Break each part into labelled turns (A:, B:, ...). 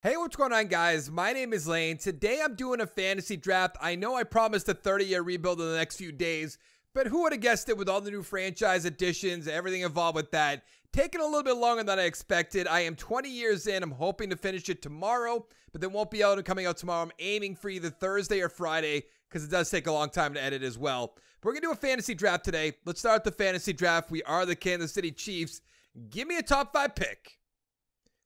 A: Hey, what's going on, guys? My name is Lane. Today I'm doing a fantasy draft. I know I promised a 30-year rebuild in the next few days, but who would have guessed it with all the new franchise additions, everything involved with that? Taking a little bit longer than I expected. I am 20 years in. I'm hoping to finish it tomorrow, but then won't be coming out tomorrow. I'm aiming for either Thursday or Friday because it does take a long time to edit as well. But we're going to do a fantasy draft today. Let's start the fantasy draft. We are the Kansas City Chiefs. Give me a top 5 pick.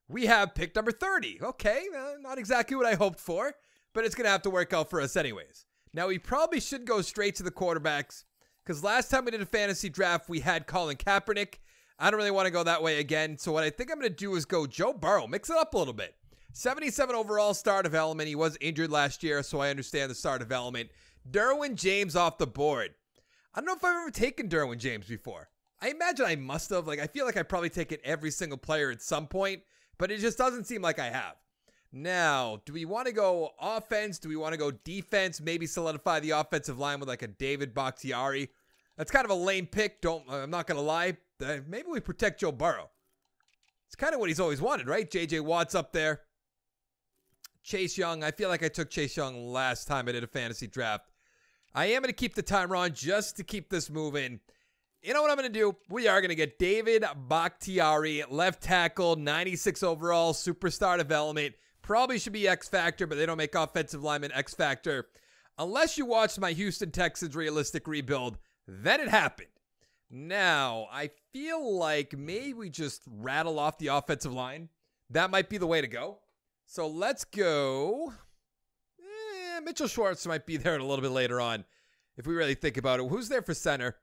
A: We have pick number 30. Okay, not exactly what I hoped for, but it's going to have to work out for us anyways. Now, we probably should go straight to the quarterbacks because last time we did a fantasy draft, we had Colin Kaepernick. I don't really want to go that way again, so what I think I'm going to do is go Joe Burrow, mix it up a little bit. 77 overall star development. He was injured last year, so I understand the star development. Derwin James off the board. I don't know if I've ever taken Derwin James before. I imagine I must have. I feel like I've probably taken every single player at some point, but it just doesn't seem like I have. Now, do we want to go offense? Do we want to go defense? Maybe solidify the offensive line with like a David Bakhtiari. That's kind of a lame pick. I'm not going to lie. Maybe we protect Joe Burrow. It's kind of what he's always wanted, right? J.J. Watt's up there. Chase Young. I feel like I took Chase Young last time I did a fantasy draft. I am going to keep the timer on just to keep this moving. You know what I'm going to do? We are going to get David Bakhtiari, left tackle, 96 overall, superstar development. Probably should be X Factor, but they don't make offensive linemen X Factor. Unless you watched my Houston Texans realistic rebuild, then it happened. Now, I feel like maybe we just rattle off the offensive line. That might be the way to go. So let's go. Mitchell Schwartz might be there a little bit later on if we really think about it. Who's there for center?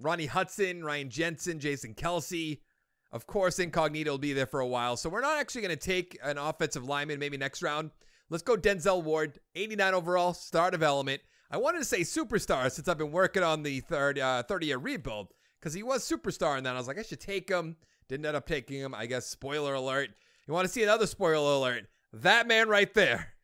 A: Ronnie Hudson, Ryan Jensen, Jason Kelsey. Of course, Incognito will be there for a while. So we're not actually going to take an offensive lineman maybe next round. Let's go Denzel Ward, 89 overall, star development. I wanted to say superstar since I've been working on the 30-year rebuild because he was superstar. And then I was like, I should take him. Didn't end up taking him. I guess spoiler alert. You want to see another spoiler alert? That man right there.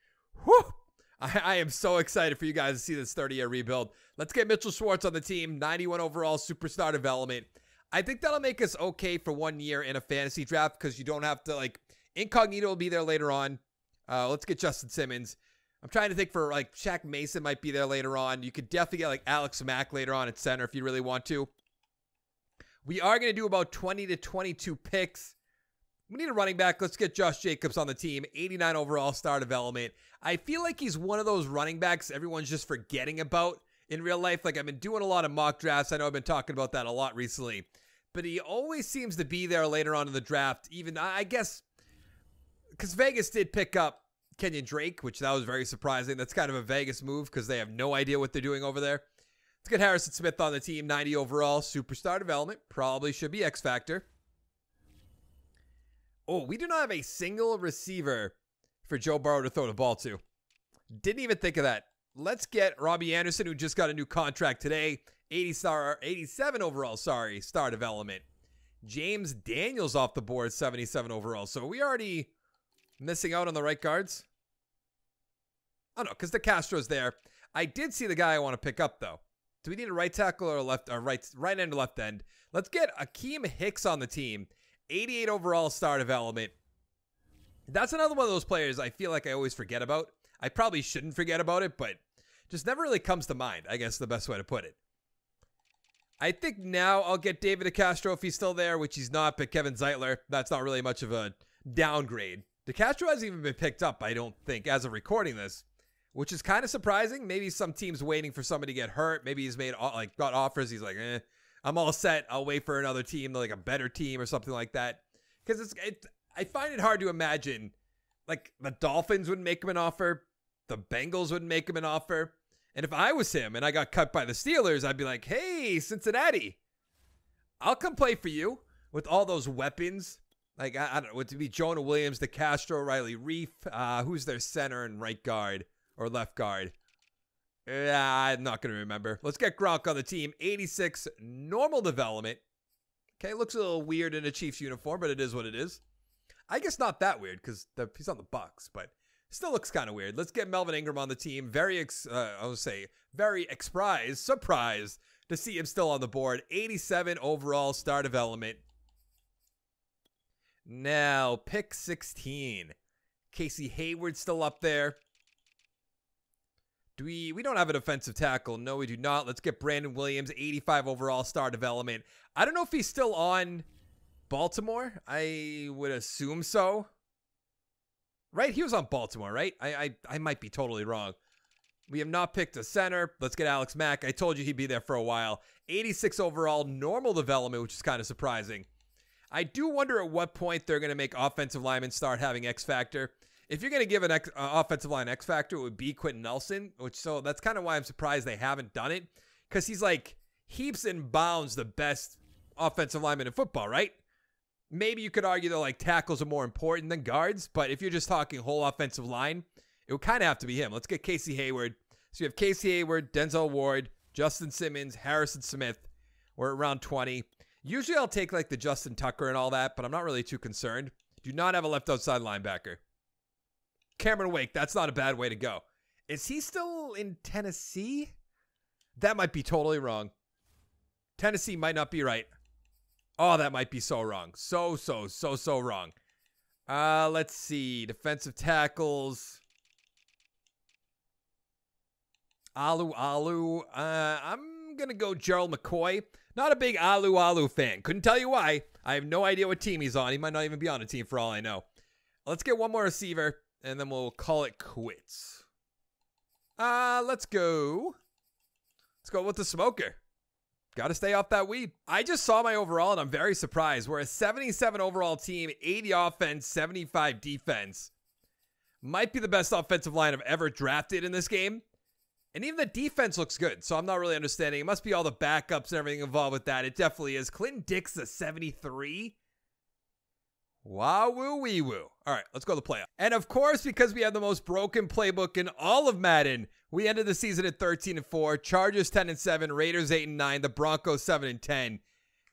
A: Whew. I am so excited for you guys to see this 30-year rebuild. Let's get Mitchell Schwartz on the team. 91 overall, superstar development. I think that'll make us okay for 1 year in a fantasy draft because you don't have to, Incognito will be there later on. Let's get Justin Simmons. I'm trying to think for, Shaq Mason might be there later on. You could definitely get, Alex Mack later on at center if you really want to. We are going to do about 20 to 22 picks. We need a running back. Let's get Josh Jacobs on the team. 89 overall, star development. I feel like he's one of those running backs everyone's just forgetting about in real life. I've been doing a lot of mock drafts. I know I've been talking about that a lot recently. But he always seems to be there later on in the draft. Even, I guess, because Vegas did pick up Kenyon Drake, which that was very surprising. That's kind of a Vegas move because they have no idea what they're doing over there. Let's get Harrison Smith on the team. 90 overall, superstar development. Probably should be X Factor. Oh, we do not have a single receiver for Joe Burrow to throw the ball to. Didn't even think of that. Let's get Robbie Anderson, who just got a new contract today. 87 overall, star development. James Daniels off the board, 77 overall. So are we already missing out on the right guards? Oh, no, because the Castro's there. I did see the guy I want to pick up, though. Do we need a right tackle or right end or left end? Let's get Akeem Hicks on the team. 88 overall, star development. That's another one of those players I feel like I always forget about. I probably shouldn't forget about it, but just never really comes to mind, I guess the best way to put it. I think now I'll get David DeCastro if he's still there, which he's not, but Kevin Zeitler, that's not really much of a downgrade. DeCastro hasn't even been picked up, I don't think, as of recording this, which is kind of surprising. Maybe some team's waiting for somebody to get hurt. Maybe he's got offers. He's like, I'm all set. I'll wait for another team, like a better team or something like that. Because I find it hard to imagine, the Dolphins wouldn't make him an offer. The Bengals wouldn't make him an offer. And if I was him and I got cut by the Steelers, I'd be like, hey, Cincinnati, I'll come play for you with all those weapons. I don't know, would it be Jonah Williams, DeCastro, Riley Reef? Who's their center and right guard or left guard? I'm not going to remember. Let's get Gronk on the team. 86 normal development. Okay, looks a little weird in a Chiefs uniform, but it is what it is. I guess not that weird because he's on the Bucks, but still looks kind of weird. Let's get Melvin Ingram on the team. Very surprised to see him still on the board. 87 overall, star development. Now, pick 16. Casey Hayward still up there. We don't have a defensive tackle. No, we do not. Let's get Brandon Williams, 85 overall, star development. I don't know if he's still on Baltimore. I would assume so. Right? He was on Baltimore, right? I might be totally wrong. We have not picked a center. Let's get Alex Mack. I told you he'd be there for a while. 86 overall, normal development, which is kind of surprising. I do wonder at what point they're going to make offensive linemen start having X factor. If you're going to give an offensive line X factor, it would be Quentin Nelson, so that's kind of why I'm surprised they haven't done it, because he's like heaps and bounds the best offensive lineman in football, right? Maybe you could argue that like tackles are more important than guards, but if you're just talking whole offensive line, it would kind of have to be him. Let's get Casey Hayward. So you have Casey Hayward, Denzel Ward, Justin Simmons, Harrison Smith. We're at round 20. Usually I'll take like the Justin Tucker and all that, but I'm not really too concerned. Do not have a left outside linebacker. Cameron Wake, that's not a bad way to go. Is he still in Tennessee? That might be totally wrong. Tennessee might not be right. Oh, that might be so wrong. So wrong. Let's see. Defensive tackles. I'm going to go Gerald McCoy. Not a big Alu fan. Couldn't tell you why. I have no idea what team he's on. He might not even be on a team for all I know. Let's get one more receiver, and then we'll call it quits. Let's go. Let's go with the smoker. Got to stay off that weed. I just saw my overall, and I'm very surprised. We're a 77 overall team, 80 offense, 75 defense. Might be the best offensive line I've ever drafted in this game. And even the defense looks good, so I'm not really understanding. It must be all the backups and everything involved with that. It definitely is. Clinton Dix, a 73. Wow, woo, wee, woo. All right, let's go to the playoff. And of course, because we have the most broken playbook in all of Madden, we ended the season at 13-4. Chargers 10-7, Raiders 8-9, the Broncos 7-10.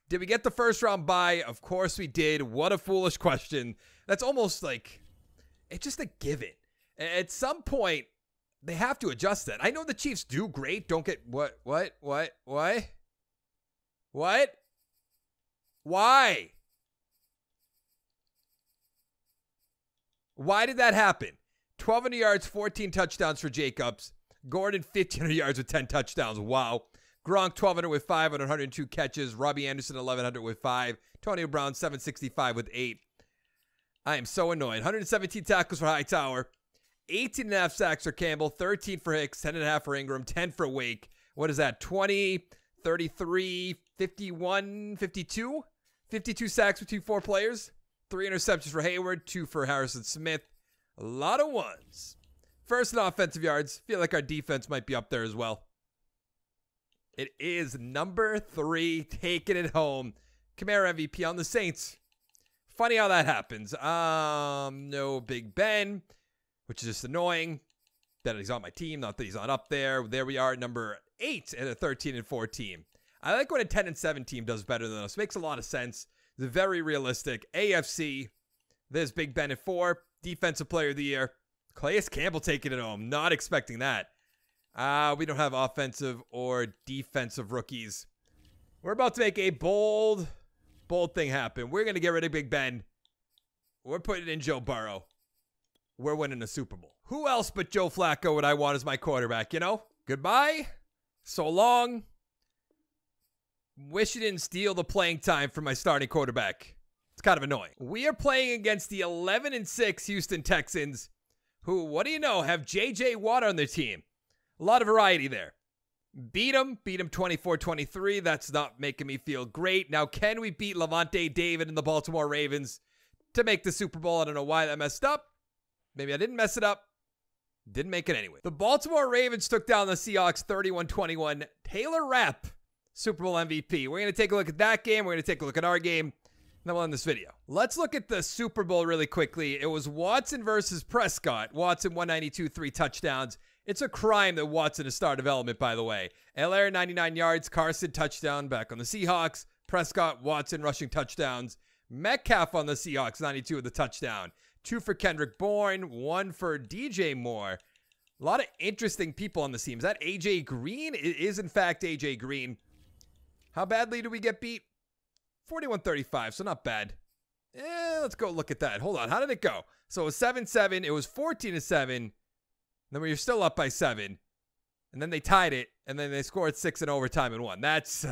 A: Did we get the first round bye? Of course we did. What a foolish question. That's almost like, it's just a given. At some point, they have to adjust that. I know the Chiefs do great. Don't get what? Why? Why did that happen? 1,200 yards, 14 touchdowns for Jacobs. Gordon, 1,500 yards with 10 touchdowns. Wow. Gronk, 1,200 with 5 on 102 catches. Robbie Anderson, 1,100 with 5. Antonio Brown, 765 with 8. I am so annoyed. 117 tackles for Hightower. 18.5 sacks for Campbell, 13 for Hicks, 10.5 for Ingram, 10 for Wake. What is that? 20, 33, 51, 52? 52 sacks between 4 players. 3 interceptions for Hayward, 2 for Harrison Smith. A lot of ones. First in offensive yards. Feel like our defense might be up there as well. It is number 3, taking it home. Kamara MVP on the Saints. Funny how that happens. No Big Ben, which is just annoying that he's on my team, not that he's not up there. There we are, number 8 in a 13-4 team. I like when a 10-7 team does better than us. Makes a lot of sense. It's very realistic. AFC, there's Big Ben at 4. Defensive Player of the Year. Calais Campbell taking it home. Not expecting that. We don't have offensive or defensive rookies. We're about to make a bold thing happen. We're going to get rid of Big Ben. We're putting in Joe Burrow. We're winning a Super Bowl. Who else but Joe Flacco would I want as my quarterback, you know? Goodbye. So long. Wish you didn't steal the playing time from my starting quarterback. It's kind of annoying. We are playing against the 11-6 Houston Texans, who, what do you know, have J.J. Watt on their team. A lot of variety there. Beat them 24-23. That's not making me feel great. Now, can we beat Levante David and the Baltimore Ravens to make the Super Bowl? I don't know why that messed up. Maybe I didn't mess it up. Didn't make it anyway. The Baltimore Ravens took down the Seahawks 31-21. Taylor Rapp, Super Bowl MVP. We're going to take a look at that game. We're going to take a look at our game. And then we'll end this video. Let's look at the Super Bowl really quickly. It was Watson versus Prescott. Watson 192, 3 touchdowns. It's a crime that Watson is star development, by the way. Allaire 99 yards. Carson touchdown back on the Seahawks. Prescott, Watson rushing touchdowns. Metcalf on the Seahawks 92 with the touchdown. 2 for Kendrick Bourne, 1 for DJ Moore. A lot of interesting people on the team. Is that AJ Green? It is, in fact, AJ Green. How badly do we get beat? 41-35, so not bad. Let's go look at that. Hold on. How did it go? So it was 7-7. It was 14-7. Then we were still up by 7. And then they tied it. And then they scored 6 in overtime and won. That's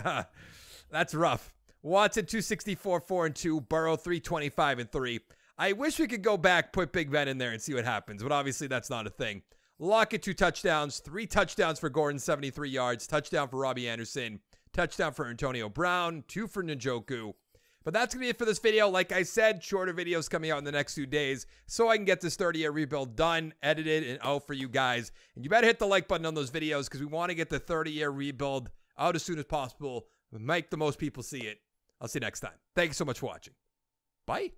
A: rough. Watson 264, 4-2. Burrow 325-3. I wish we could go back, put Big Ben in there and see what happens. But obviously that's not a thing. Lockett 2 touchdowns. 3 touchdowns for Gordon, 73 yards. Touchdown for Robbie Anderson. Touchdown for Antonio Brown. 2 for Njoku. But that's going to be it for this video. Like I said, shorter videos coming out in the next few days so I can get this 30-year rebuild done, edited, and out for you guys. And you better hit the like button on those videos because we want to get the 30-year rebuild out as soon as possible. Make the most people see it. I'll see you next time. Thank you so much for watching. Bye.